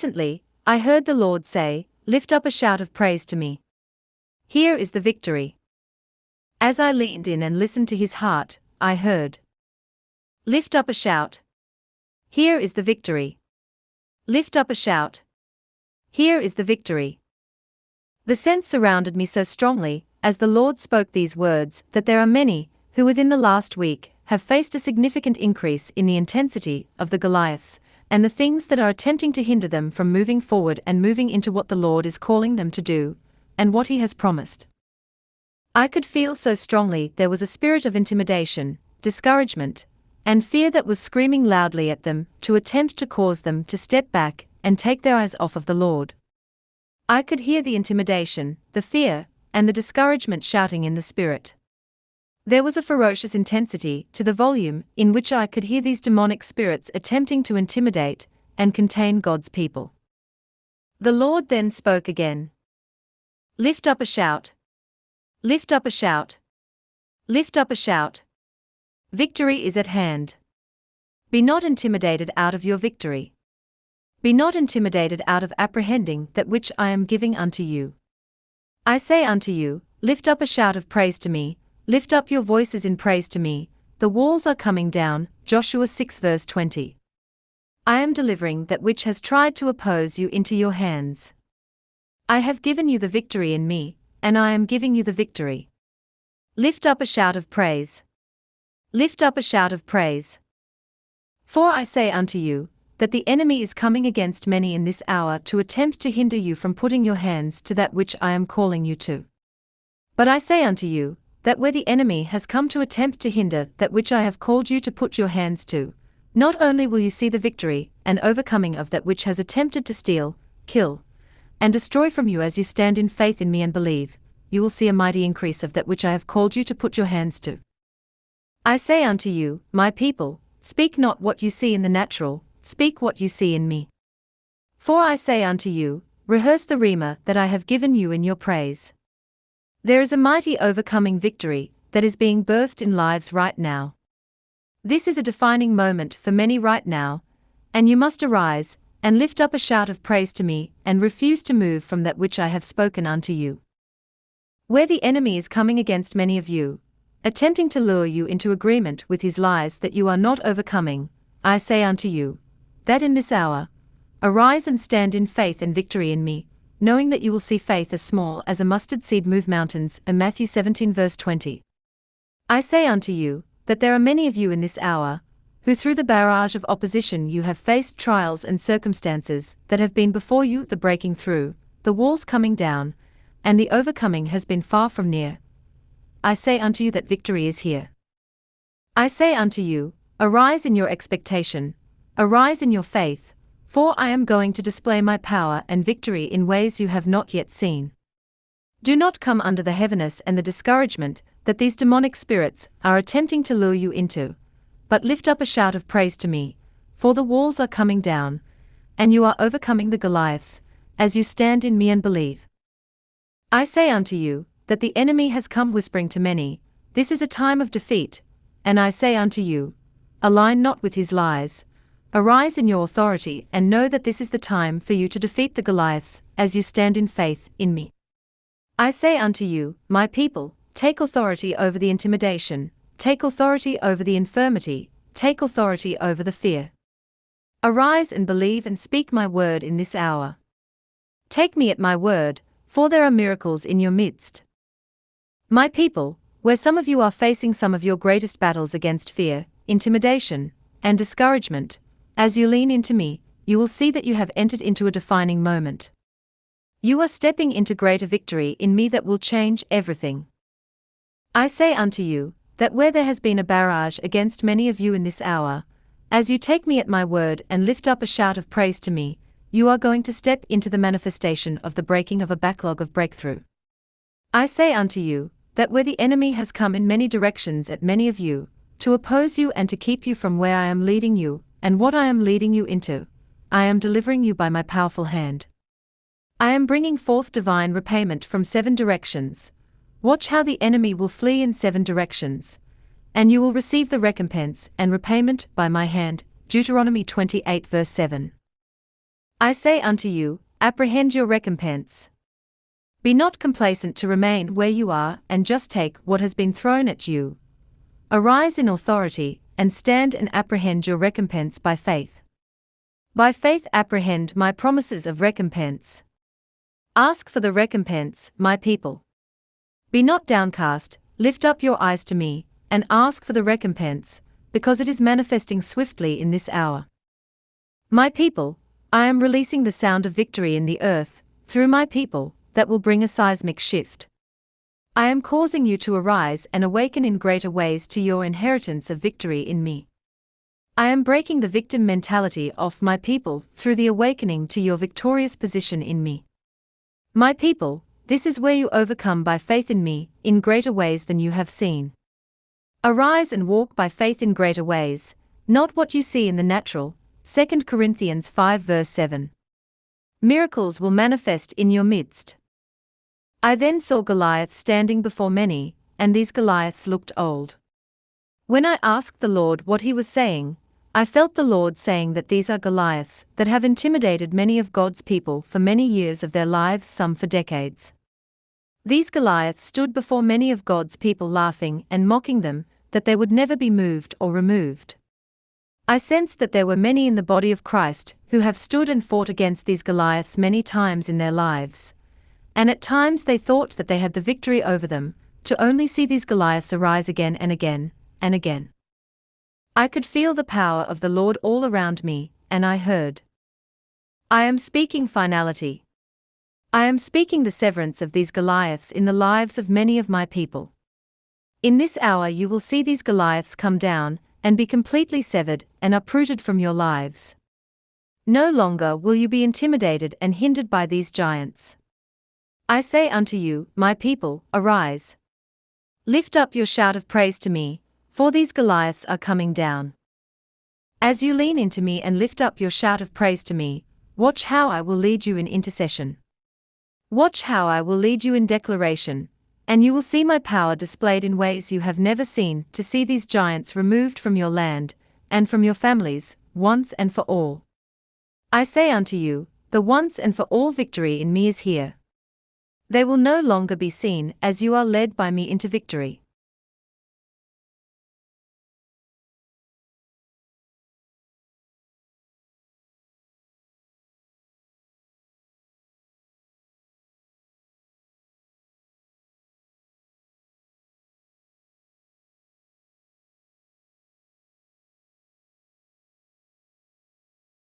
Recently, I heard the Lord say, "Lift up a shout of praise to me. Here is the victory." As I leaned in and listened to his heart, I heard, "Lift up a shout. Here is the victory. Lift up a shout. Here is the victory." The sense surrounded me so strongly, as the Lord spoke these words, that there are many, who within the last week, have faced a significant increase in the intensity of the Goliaths, and the things that are attempting to hinder them from moving forward and moving into what the Lord is calling them to do, and what He has promised. I could feel so strongly there was a spirit of intimidation, discouragement, and fear that was screaming loudly at them to attempt to cause them to step back and take their eyes off of the Lord. I could hear the intimidation, the fear, and the discouragement shouting in the spirit. There was a ferocious intensity to the volume in which I could hear these demonic spirits attempting to intimidate and contain God's people. The Lord then spoke again. "Lift up a shout. Lift up a shout. Lift up a shout. Victory is at hand. Be not intimidated out of your victory. Be not intimidated out of apprehending that which I am giving unto you. I say unto you, lift up a shout of praise to me, lift up your voices in praise to me, the walls are coming down." Joshua 6 verse 20. I am delivering that which has tried to oppose you into your hands. I have given you the victory in me, and I am giving you the victory. Lift up a shout of praise. Lift up a shout of praise. For I say unto you, that the enemy is coming against many in this hour to attempt to hinder you from putting your hands to that which I am calling you to. But I say unto you, that where the enemy has come to attempt to hinder that which I have called you to put your hands to, not only will you see the victory and overcoming of that which has attempted to steal, kill, and destroy from you as you stand in faith in me and believe, you will see a mighty increase of that which I have called you to put your hands to. I say unto you, my people, speak not what you see in the natural, speak what you see in me. For I say unto you, rehearse the rhema that I have given you in your praise. There is a mighty overcoming victory that is being birthed in lives right now. This is a defining moment for many right now, and you must arise and lift up a shout of praise to me and refuse to move from that which I have spoken unto you. Where the enemy is coming against many of you, attempting to lure you into agreement with his lies that you are not overcoming, I say unto you, that in this hour, arise and stand in faith and victory in me, knowing that you will see faith as small as a mustard seed move mountains. In Matthew 17 verse 20. I say unto you, that there are many of you in this hour, who through the barrage of opposition you have faced trials and circumstances that have been before you, the breaking through, the walls coming down, and the overcoming has been far from near. I say unto you that victory is here. I say unto you, arise in your expectation, arise in your faith, for I am going to display my power and victory in ways you have not yet seen. Do not come under the heaviness and the discouragement that these demonic spirits are attempting to lure you into, but lift up a shout of praise to me, for the walls are coming down, and you are overcoming the Goliaths, as you stand in me and believe. I say unto you, that the enemy has come whispering to many, this is a time of defeat, and I say unto you, align not with his lies. Arise in your authority and know that this is the time for you to defeat the Goliaths, as you stand in faith in me. I say unto you, my people, take authority over the intimidation, take authority over the infirmity, take authority over the fear. Arise and believe and speak my word in this hour. Take me at my word, for there are miracles in your midst. My people, where some of you are facing some of your greatest battles against fear, intimidation, and discouragement, as you lean into me, you will see that you have entered into a defining moment. You are stepping into greater victory in me that will change everything. I say unto you, that where there has been a barrage against many of you in this hour, as you take me at my word and lift up a shout of praise to me, you are going to step into the manifestation of the breaking of a backlog of breakthrough. I say unto you, that where the enemy has come in many directions at many of you, to oppose you and to keep you from where I am leading you, and what I am leading you into, I am delivering you by my powerful hand. I am bringing forth divine repayment from 7 directions. Watch how the enemy will flee in 7 directions, and you will receive the recompense and repayment by my hand. Deuteronomy 28 verse 7. I say unto you, apprehend your recompense. Be not complacent to remain where you are and just take what has been thrown at you. Arise in authority, and stand and apprehend your recompense by faith. By faith apprehend my promises of recompense. Ask for the recompense, my people. Be not downcast, lift up your eyes to me, and ask for the recompense, because it is manifesting swiftly in this hour. My people, I am releasing the sound of victory in the earth, through my people, that will bring a seismic shift. I am causing you to arise and awaken in greater ways to your inheritance of victory in me. I am breaking the victim mentality off my people through the awakening to your victorious position in me. My people, this is where you overcome by faith in me, in greater ways than you have seen. Arise and walk by faith in greater ways, not what you see in the natural. 2 Corinthians 5 verse 7. Miracles will manifest in your midst. I then saw Goliaths standing before many, and these Goliaths looked old. When I asked the Lord what he was saying, I felt the Lord saying that these are Goliaths that have intimidated many of God's people for many years of their lives, some for decades. These Goliaths stood before many of God's people laughing and mocking them, that they would never be moved or removed. I sensed that there were many in the body of Christ who have stood and fought against these Goliaths many times in their lives. And at times they thought that they had the victory over them, to only see these Goliaths arise again and again, and again. I could feel the power of the Lord all around me, and I heard. I am speaking finality. I am speaking the severance of these Goliaths in the lives of many of my people. In this hour you will see these Goliaths come down, and be completely severed and uprooted from your lives. No longer will you be intimidated and hindered by these giants. I say unto you, my people, arise. Lift up your shout of praise to me, for these Goliaths are coming down. As you lean into me and lift up your shout of praise to me, watch how I will lead you in intercession. Watch how I will lead you in declaration, and you will see my power displayed in ways you have never seen, to see these giants removed from your land, and from your families, once and for all. I say unto you, the once and for all victory in me is here. They will no longer be seen as you are led by me into victory.